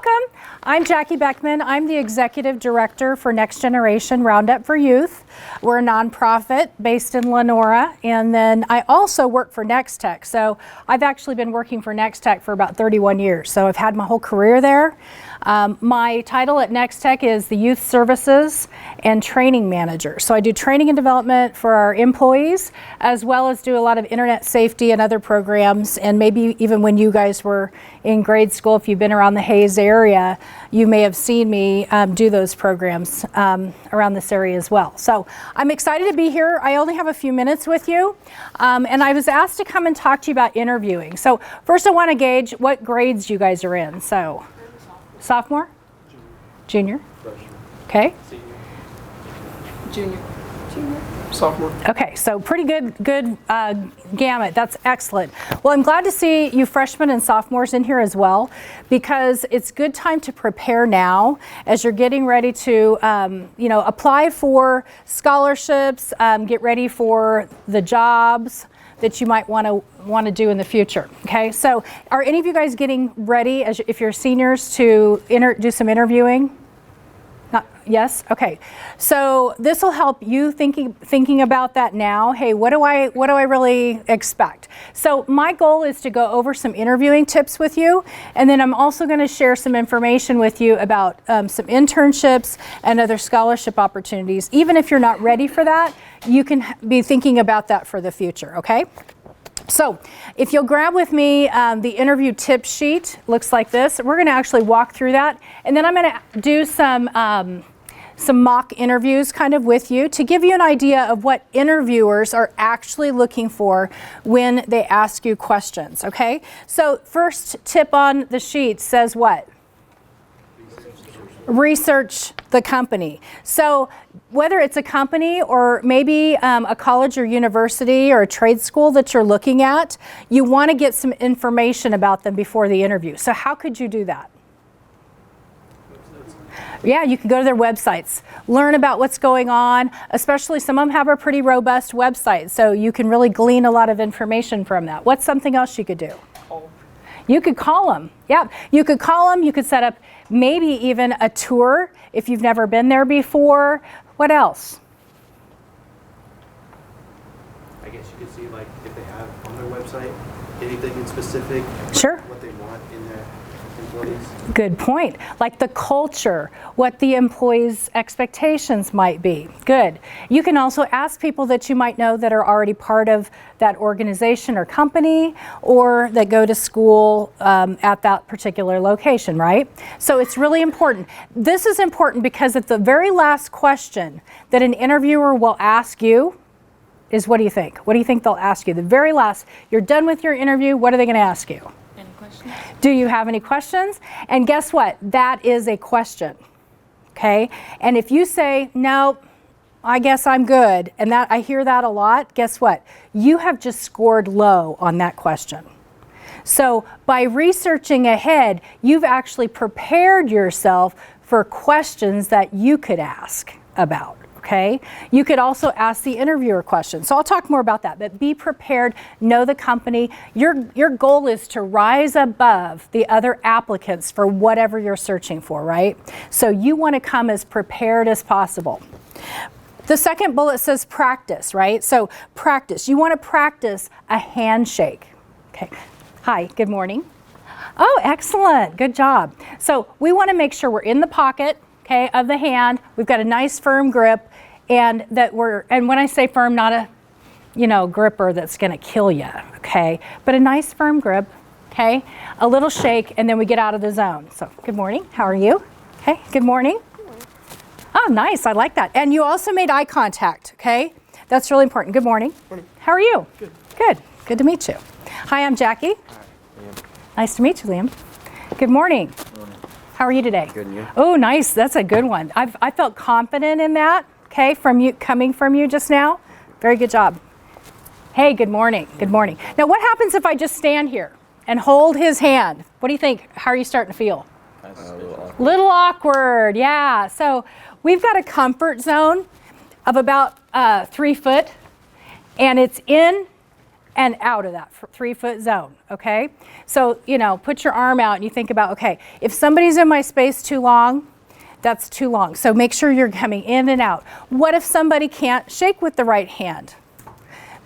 Welcome. I'm Jacque Beckman. I'm the Executive Director for Next-Generation Round-Up for Youth. We're a nonprofit based in Lenora, and then I also work for Nex-Tech. So I've actually been working for Nex-Tech for about 31 years. So I've had my whole career there. My title at Nex-Tech is the Youth Services and Training Manager. So I do training and development for our employees, as well as do a lot of internet safety and other programs. And maybe even when you guys were in grade school, if you've been around the Hayes area, you may have seen me do those programs around this area as well. So I'm excited to be here. I only have a few minutes with you. And I was asked to come and talk to you about interviewing. So first I want to gauge what grades you guys are in. So sophomore? Junior? Freshman. Okay. Senior. Junior. Sophomore. Okay, so pretty good gamut. That's excellent. Well, I'm glad to see you freshmen and sophomores in here as well, because it's good time to prepare now as you're getting ready to, apply for scholarships, get ready for the jobs that you might want to do in the future. Okay, so are any of you guys getting ready, if you're seniors, to do some interviewing? Yes? Okay. So this will help you thinking about that now. Hey, what do I really expect? So my goal is to go over some interviewing tips with you, and then I'm also going to share some information with you about some internships and other scholarship opportunities. Even if you're not ready for that, you can be thinking about that for the future, okay? So if you'll grab with me the interview tip sheet, looks like this. We're going to actually walk through that, and then I'm going to do some mock interviews kind of with you to give you an idea of what interviewers are actually looking for when they ask you questions, okay? So first tip on the sheet says what? Research the company. So whether it's a company or maybe a college or university or a trade school that you're looking at, you want to get some information about them before the interview. So how could you do that? Yeah, you can go to their websites, learn about what's going on, especially some of them have a pretty robust website, so you can really glean a lot of information from that. What's something else you could do? You could call them. Yeah, you could call them. You could set up maybe even a tour if you've never been there before. What else? I guess you could see, like, if they have on their website anything in specific. Sure. What they want in their employees. Good point. Like the culture, what the employees' expectations might be. Good. You can also ask people that you might know that are already part of that organization or company, or that go to school at that particular location, right? So it's really important. This is important because at the very last question that an interviewer will ask you is, what do you think? What do you think they'll ask you? The very last, you're done with your interview, what are they going to ask you? Any questions? Do you have any questions? And guess what? That is a question, okay? And if you say, no, I guess I'm good, and that I hear that a lot, guess what? You have just scored low on that question. So by researching ahead, you've actually prepared yourself for questions that you could ask about. Okay, you could also ask the interviewer questions. So I'll talk more about that, but be prepared, know the company. Your goal is to rise above the other applicants for whatever you're searching for, right? So you want to come as prepared as possible. The second bullet says practice, right? So practice. You want to practice a handshake. Okay. Hi, good morning. Oh, excellent. Good job. So we want to make sure we're in the pocket, okay, of the hand. We've got a nice firm grip, and when I say firm, not a gripper that's going to kill you, okay, but a nice firm grip, okay, a little shake, and then we get out of the zone. So good morning, how are you? Okay, good morning. Oh, nice, I like that. And you also made eye contact, okay? That's really important. Good morning. Morning. How are you? Good. Good to meet you. Hi, I'm Jacque. Hi, Liam. Nice to meet you, Liam. Good morning. Morning. How are you today? Good, and you? Oh, nice. That's a good one. I felt confident in that, okay, coming from you just now. Very good job. Hey, good morning. Good morning. Now, what happens if I just stand here and hold his hand? What do you think? How are you starting to feel? Little awkward, yeah. So we've got a comfort zone of about 3 foot, and it's in and out of that 3-foot zone, okay? So, put your arm out and you think about, okay, if somebody's in my space too long, that's too long. So make sure you're coming in and out. What if somebody can't shake with the right hand?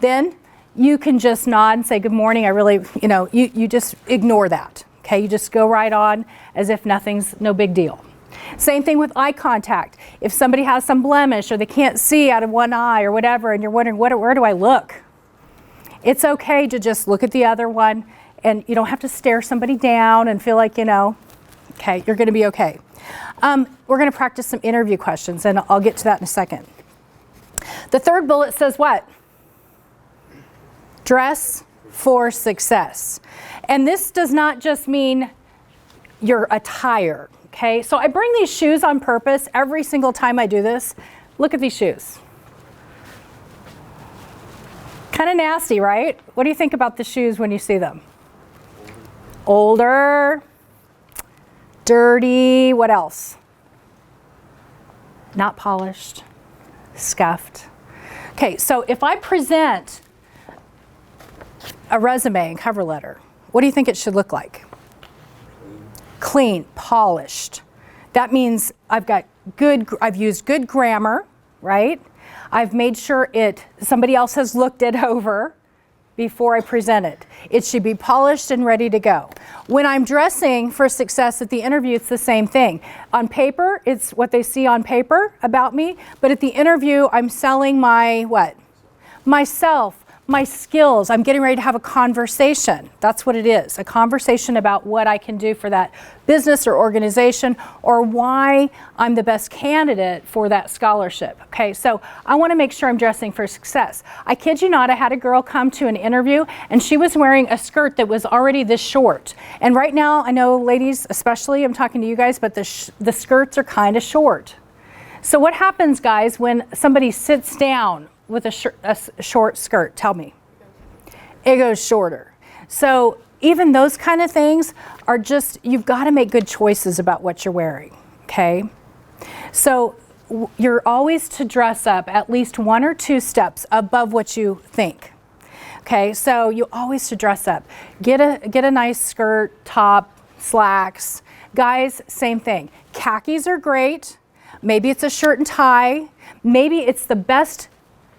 Then you can just nod and say, good morning. I really, you just ignore that, okay? You just go right on as if nothing's no big deal. Same thing with eye contact. If somebody has some blemish or they can't see out of one eye or whatever, and you're wondering, where do I look? It's okay to just look at the other one, and you don't have to stare somebody down and feel like, okay, you're going to be okay. We're going to practice some interview questions, and I'll get to that in a second. The third bullet says what? Dress for success. And this does not just mean your attire, okay? So I bring these shoes on purpose every single time I do this. Look at these shoes. Kind of nasty, right? What do you think about the shoes when you see them? Older, dirty, what else? Not polished, scuffed. Okay, so if I present a resume and cover letter, what do you think it should look like? Clean, polished. That means I've used good grammar, right? I've made sure somebody else has looked it over before I present it. It should be polished and ready to go. When I'm dressing for success at the interview, it's the same thing. On paper, it's what they see on paper about me, but at the interview, I'm selling myself, my skills. I'm getting ready to have a conversation. That's what it is, a conversation about what I can do for that business or organization, or why I'm the best candidate for that scholarship. Okay, so I want to make sure I'm dressing for success. I kid you not, I had a girl come to an interview and she was wearing a skirt that was already this short. And right now, I know ladies especially, I'm talking to you guys, but the skirts are kind of short. So what happens, guys, when somebody sits down with a short skirt? Tell me. It goes shorter. So even those kind of things are just, you've got to make good choices about what you're wearing, okay? So you're always to dress up at least 1 or 2 steps above what you think. Okay, so you always to dress up. Get a nice skirt, top, slacks. Guys, same thing. Khakis are great. Maybe it's a shirt and tie. Maybe it's the best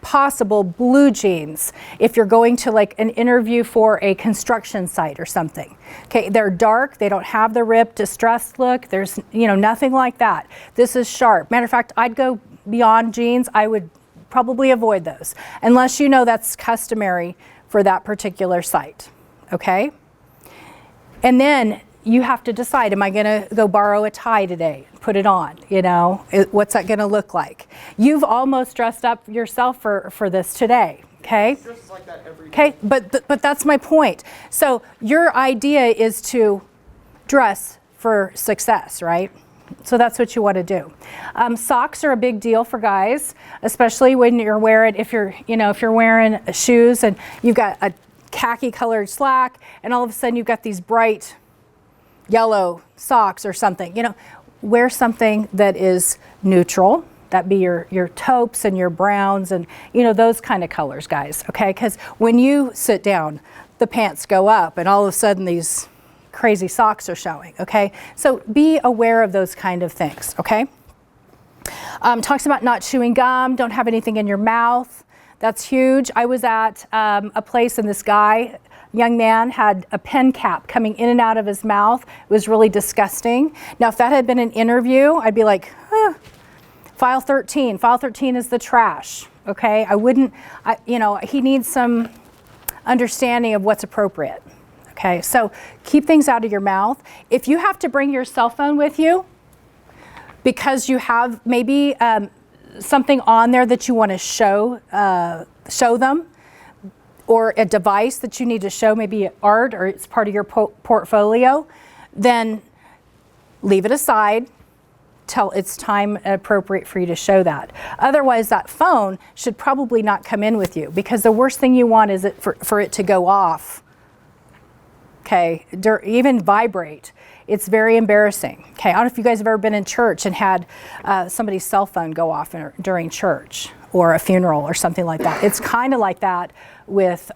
possible blue jeans if you're going to like an interview for a construction site or something. Okay, they're dark, they don't have the ripped, distressed look, there's nothing like that. This is sharp. Matter of fact, I'd go beyond jeans. I would probably avoid those unless that's customary for that particular site. Okay, and then you have to decide, am I going to go borrow a tie today, put it on, what's that going to look like? You've almost dressed up yourself for this today, okay? Dresses like that every day. Okay, but that's my point. So your idea is to dress for success, right? So that's what you want to do. Socks are a big deal for guys, especially when you're wearing, if you're wearing shoes and you've got a khaki colored slack and all of a sudden you've got these bright yellow socks or something. Wear something that is neutral. That'd be your taupes and your browns and those kind of colors, guys. Okay, because when you sit down, the pants go up and all of a sudden these crazy socks are showing. Okay, so be aware of those kind of things. Okay, talks about not chewing gum, don't have anything in your mouth. That's huge. I was at a place and this young man had a pen cap coming in and out of his mouth. It was really disgusting. Now, if that had been an interview, I'd be like, file 13. File 13 is the trash, okay? He needs some understanding of what's appropriate, okay? So keep things out of your mouth. If you have to bring your cell phone with you because you have maybe something on there that you want to show them, or a device that you need to show, maybe art or it's part of your portfolio, then leave it aside till it's time appropriate for you to show that. Otherwise, that phone should probably not come in with you because the worst thing you want is for it to go off, okay, even vibrate. It's very embarrassing. Okay, I don't know if you guys have ever been in church and had somebody's cell phone go off during church or a funeral or something like that. It's kind of like that with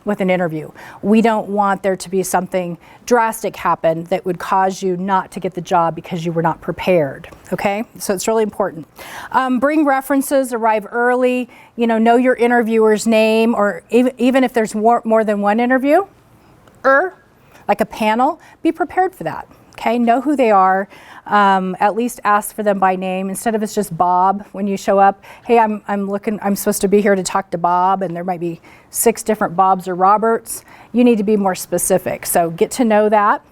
with an interview. We don't want there to be something drastic happen that would cause you not to get the job because you were not prepared, okay? So it's really important. Bring references, arrive early, know your interviewer's name, or even if there's more than one interview, like a panel, be prepared for that. Okay, know who they are. At least ask for them by name instead of it's just Bob when you show up. Hey, I'm supposed to be here to talk to Bob, and there might be 6 different Bobs or Roberts. You need to be more specific. So get to know that.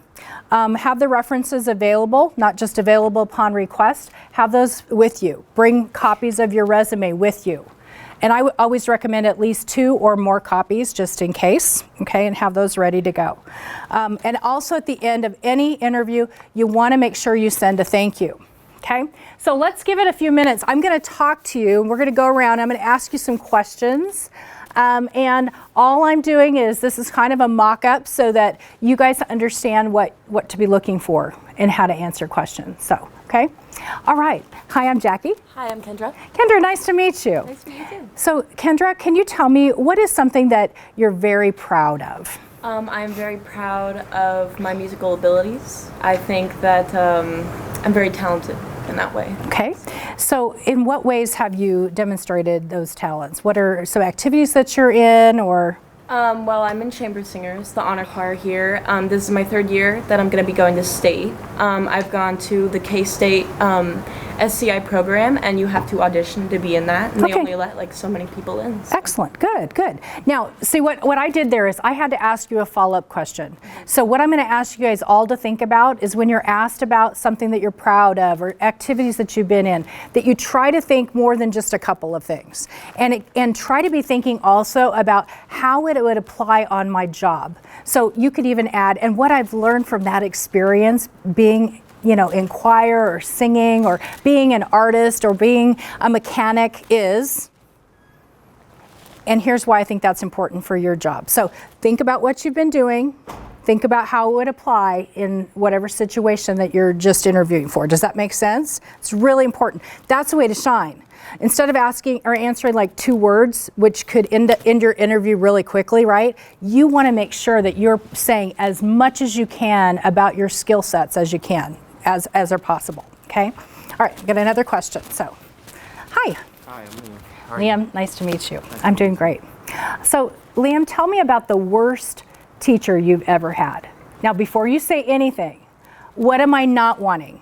Have the references available, not just available upon request. Have those with you. Bring copies of your resume with you. And I would always recommend at least 2 or more copies just in case, okay, and have those ready to go. And also at the end of any interview, you want to make sure you send a thank you, okay? So let's give it a few minutes. I'm going to talk to you, and we're going to go around. I'm going to ask you some questions. And all I'm doing is, this is kind of a mock-up so that you guys understand what to be looking for and how to answer questions. So, okay? All right. Hi, I'm Jackie. Hi, I'm Kendra. Kendra, nice to meet you. Nice to meet you too. So, Kendra, can you tell me what is something that you're very proud of? I'm very proud of my musical abilities. I think that I'm very talented in that way. Okay. So, in what ways have you demonstrated those talents? What are some activities that you're in, or? Well, I'm in Chamber Singers, the honor choir here. This is my 3rd year that I'm going to be going to state. I've gone to the K-State SCI program, and you have to audition to be in that, and Okay. they only let like so many people in. So. Excellent. Good, good. Now, see, what I did there is I had to ask you a follow-up question. So what I'm going to ask you guys all to think about is when you're asked about something that you're proud of or activities that you've been in, that you try to think more than just a couple of things. And try to be thinking also about how it would apply on my job. So you could even add, and what I've learned from that experience being in choir or singing or being an artist or being a mechanic is, and here's why I think that's important for your job. So think about what you've been doing. Think about how it would apply in whatever situation that you're just interviewing for. Does that make sense? It's really important. That's the way to shine. Instead of asking or answering like 2 words, which could end your interview really quickly, right? You want to make sure that you're saying as much as you can about your skill sets as you can, as are possible, okay? All right, got another question. So, hi. Hi, I'm Liam. How are you? Liam, nice to meet you. I'm doing great. So, Liam, tell me about the worst teacher you've ever had. Now, before you say anything, what am I not wanting?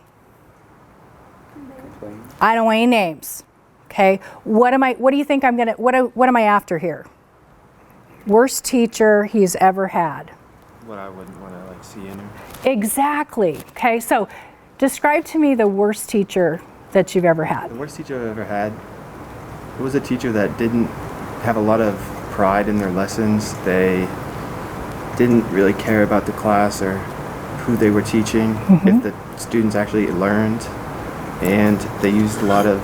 I don't want any names. Okay. What do you think what am I after here? Worst teacher he's ever had. What I wouldn't want to like see in him. Exactly. Okay. So, describe to me the worst teacher that you've ever had. The worst teacher I've ever had, it was a teacher that didn't have a lot of pride in their lessons. They didn't really care about the class or who they were teaching, if the students actually learned, and they used a lot of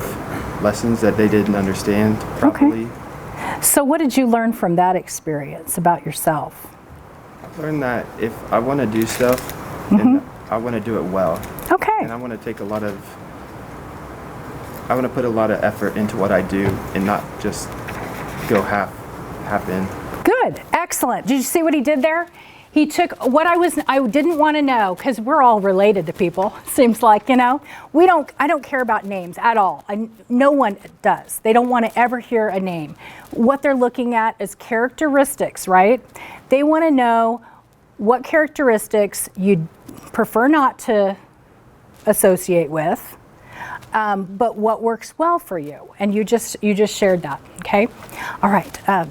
lessons that they didn't understand properly. Okay. So what did you learn from that experience about yourself? I learned that if I want to do stuff, then I want to do it well. Okay. And I want to put a lot of effort into what I do and not just go half in. Good. Excellent. Did you see what he did there? He took what I didn't want to know, because we're all related to people, seems like, I don't care about names at all. No one does. They don't want to ever hear a name. What they're looking at is characteristics, right? They want to know what characteristics you'd prefer not to associate with, but what works well for you. And you just shared that, okay? All right. Hi,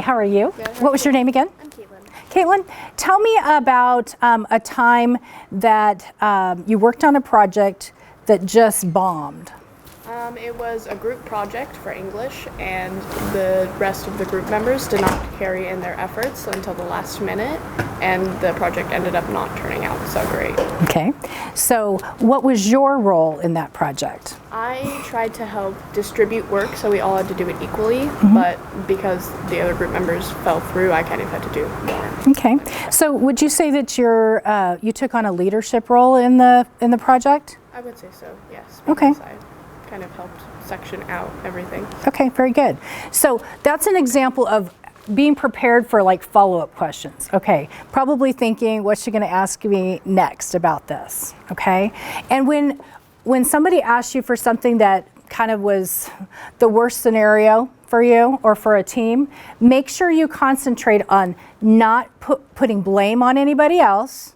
how are you? Good. What was your name again? I'm Caitlin. Caitlin, tell me about a time that you worked on a project that just bombed. It was a group project for English, and the rest of the group members did not carry in their efforts until the last minute, and the project ended up not turning out so great. Okay, so what was your role in that project? I tried to help distribute work so we all had to do it equally, but because the other group members fell through, I kind of had to do more. Okay, so would you say that you took on a leadership role in the project? I would say so, yes. Okay. Because I kind of helped section out everything. Okay, very good. So that's an example of being prepared for like follow-up questions. Okay, probably thinking, what's she going to ask me next about this? Okay, and when somebody asks you for something that kind of was the worst scenario for you or for a team, make sure you concentrate on not putting blame on anybody else,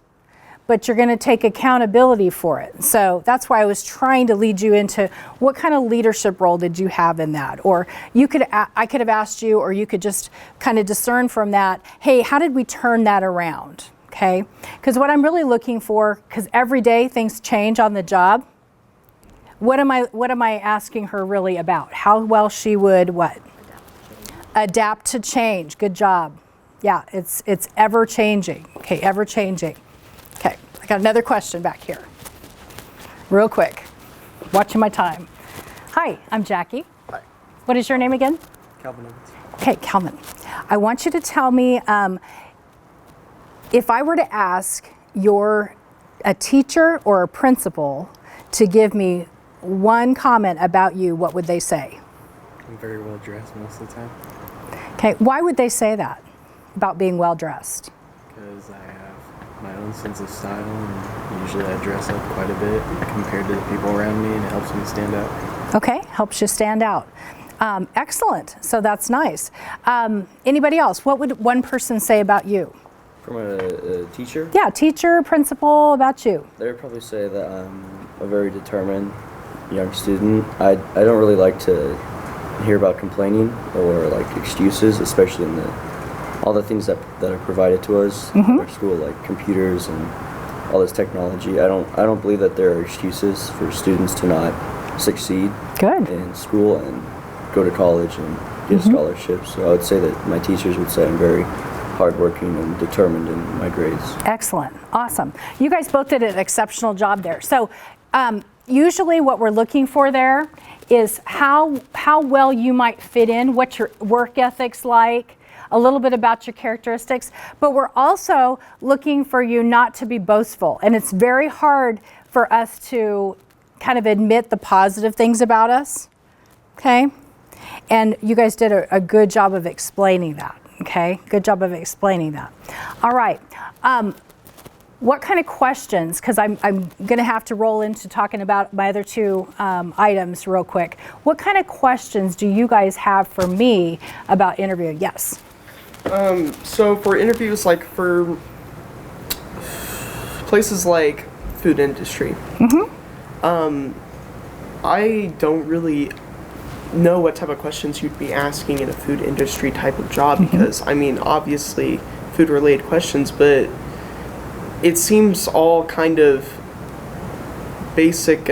but you're going to take accountability for it. So that's why I was trying to lead you into what kind of leadership role did you have in that? Or I could have asked you, or you could just kind of discern from that, hey, how did we turn that around? Okay, because what I'm really looking for, because every day things change on the job, what am I asking her really about? How well she would what? Adapt to change. Good job. Yeah, it's ever changing. Okay, ever changing. Okay, I got another question back here. Real quick. Watching my time. Hi, I'm Jackie. Hi. What is your name again? Calvin. Okay, Calvin. I want you to tell me if I were to ask a teacher or a principal to give me one comment about you, what would they say? I'm very well dressed most of the time. Okay, why would they say that about being well dressed? Because I have my own sense of style, and usually I dress up quite a bit compared to the people around me, and it helps me stand out. Okay, helps you stand out. Excellent, so that's nice. Anybody else? What would one person say about you? From a teacher? Yeah, teacher, principal, about you. They would probably say that I'm a very determined young student. I don't really like to hear about complaining or like excuses, especially in all the things that are provided to us in our school, like computers and all this technology. I don't believe that there are excuses for students to not succeed Good. in school and go to college and get scholarships. So I would say that my teachers would say I'm very hardworking and determined in my grades. Excellent, awesome. You guys both did an exceptional job there. So usually what we're looking for there is how well you might fit in, what your work ethic's like, a little bit about your characteristics, but we're also looking for you not to be boastful. And it's very hard for us to kind of admit the positive things about us, okay? And you guys did a good job of explaining that, okay? Good job of explaining that. All right. What kind of questions, because I'm going to have to roll into talking about my other two items real quick. What kind of questions do you guys have for me about interviewing? Yes. So for interviews, like for places like food industry, I don't really know what type of questions you'd be asking in a food industry type of job because, I mean, obviously food-related questions, but it seems all kind of basic.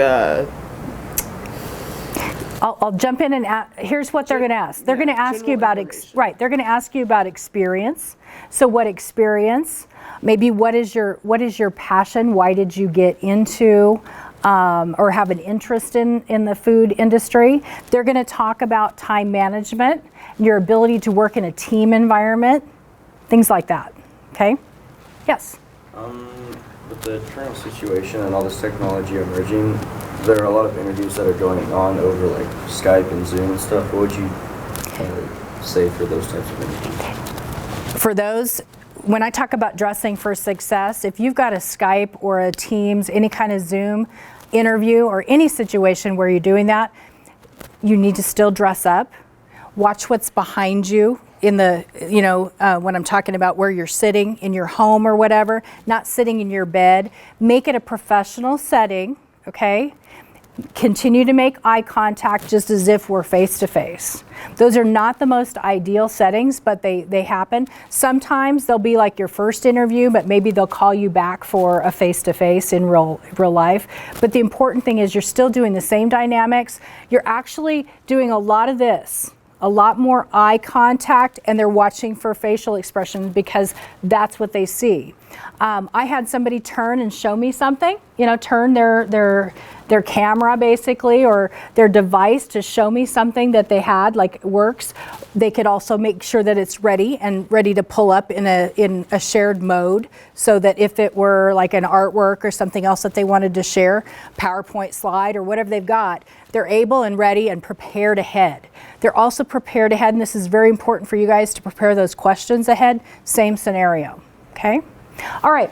I'll jump in and here's what they're going to ask. They're going to ask you about right. They're going to ask you about experience. So what experience? Maybe what is your passion? Why did you get into or have an interest in the food industry? They're going to talk about time management, your ability to work in a team environment, things like that. Okay? Yes. With the current situation and all this technology emerging, there are a lot of interviews that are going on over like Skype and Zoom and stuff. What would you say for those types of interviews? For those, when I talk about dressing for success, if you've got a Skype or a Teams, any kind of Zoom interview or any situation where you're doing that, you need to still dress up. Watch what's behind you in the, when I'm talking about where you're sitting in your home or whatever, not sitting in your bed. Make it a professional setting, okay? Continue to make eye contact just as if we're face to face. Those are not the most ideal settings, but they happen. Sometimes they'll be like your first interview, but maybe they'll call you back for a face to face in real life. But the important thing is you're still doing the same dynamics. You're actually doing a lot of this. A lot more eye contact, and they're watching for facial expressions because that's what they see. I had somebody turn and show me something, turn their their camera basically, or their device to show me something that they had, like works. They could also make sure that it's ready to pull up in a shared mode, so that if it were like an artwork or something else that they wanted to share, PowerPoint slide or whatever they've got, they're able and ready and prepared ahead. They're also prepared ahead, and this is very important for you guys to prepare those questions ahead. Same scenario, okay? All right,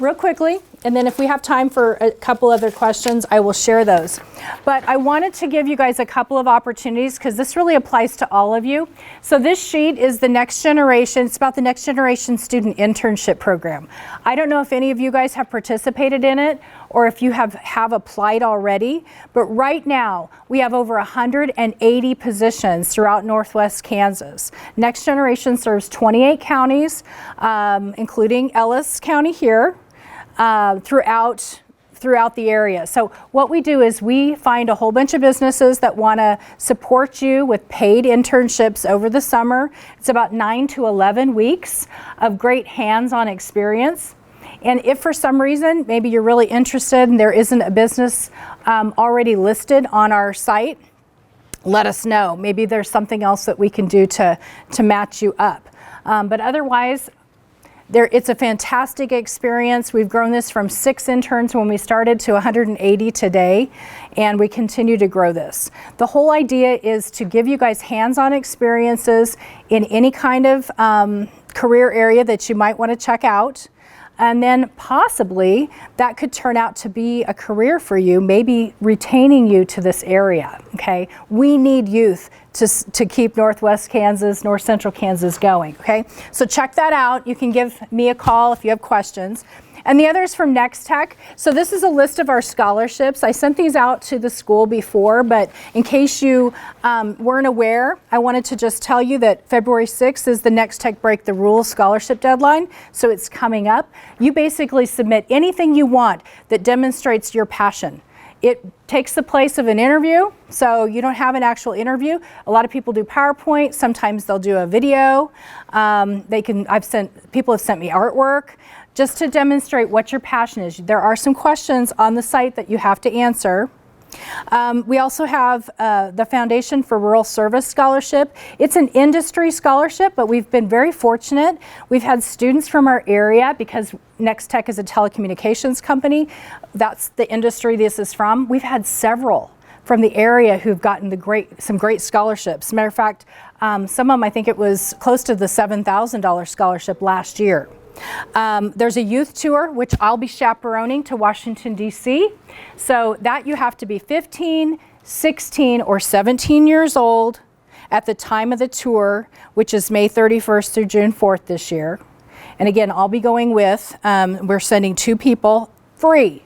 real quickly, and then if we have time for a couple other questions, I will share those. But I wanted to give you guys a couple of opportunities because this really applies to all of you. So this sheet is the Next Generation. It's about the Next Generation Student Internship Program. I don't know if any of you guys have participated in it or if you have applied already, but right now we have over 180 positions throughout Northwest Kansas. Next Generation serves 28 counties, including Ellis County here, throughout the area. So what we do is we find a whole bunch of businesses that want to support you with paid internships over the summer. It's about 9 to 11 weeks of great hands-on experience. And if for some reason maybe you're really interested and there isn't a business already listed on our site, let us know. Maybe there's something else that we can do to match you up. But otherwise, it's a fantastic experience. We've grown this from 6 interns when we started to 180 today, and we continue to grow this. The whole idea is to give you guys hands-on experiences in any kind of career area that you might want to check out. And then possibly that could turn out to be a career for you, maybe retaining you to this area, okay? We need youth to keep Northwest Kansas, North Central Kansas going, okay? So check that out. You can give me a call if you have questions. And the other is from Next Tech. So this is a list of our scholarships. I sent these out to the school before, but in case you weren't aware, I wanted to just tell you that February 6th is the Next Tech Break the Rules scholarship deadline. So it's coming up. You basically submit anything you want that demonstrates your passion. It takes the place of an interview, so you don't have an actual interview. A lot of people do PowerPoint. Sometimes they'll do a video. People have sent me artwork just to demonstrate what your passion is. There are some questions on the site that you have to answer. We also have the Foundation for Rural Service Scholarship. It's an industry scholarship, but we've been very fortunate. We've had students from our area because Next Tech is a telecommunications company. That's the industry this is from. We've had several from the area who've gotten some great scholarships. Matter of fact, some of them, I think it was close to the $7,000 scholarship last year. There's a youth tour, which I'll be chaperoning to Washington, D.C. So that you have to be 15, 16, or 17 years old at the time of the tour, which is May 31st through June 4th this year. And again, I'll be going with, we're sending 2 people free.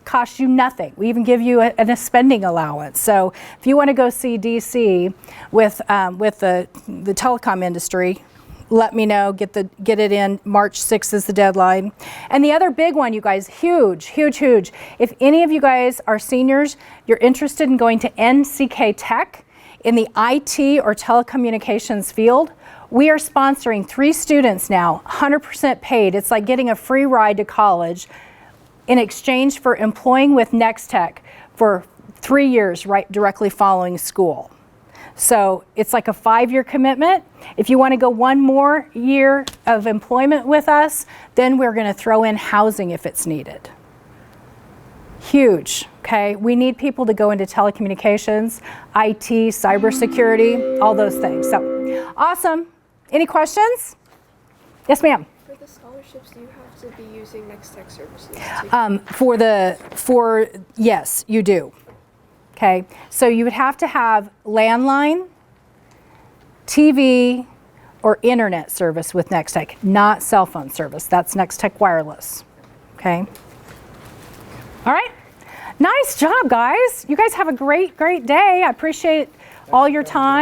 Costs you nothing. We even give you a spending allowance. So if you want to go see D.C. with the telecom industry, let me know, get it in. March 6th is the deadline. And the other big one, you guys, huge. If any of you guys are seniors, you're interested in going to NCK Tech in the IT or telecommunications field, we are sponsoring 3 students now, 100% paid. It's like getting a free ride to college in exchange for employing with Next Tech for 3 years right directly following school. So it's like a 5-year commitment. If you want to go 1 more year of employment with us, then we're going to throw in housing if it's needed. Huge, okay? We need people to go into telecommunications, IT, cybersecurity, all those things. So awesome. Any questions? Yes, ma'am. For the scholarships, do you have to be using Next Tech services? Yes, you do. Okay, so you would have to have landline, TV, or internet service with Next Tech, not cell phone service. That's Next Tech Wireless. Okay. All right. Nice job, guys. You guys have a great day. I appreciate all your time.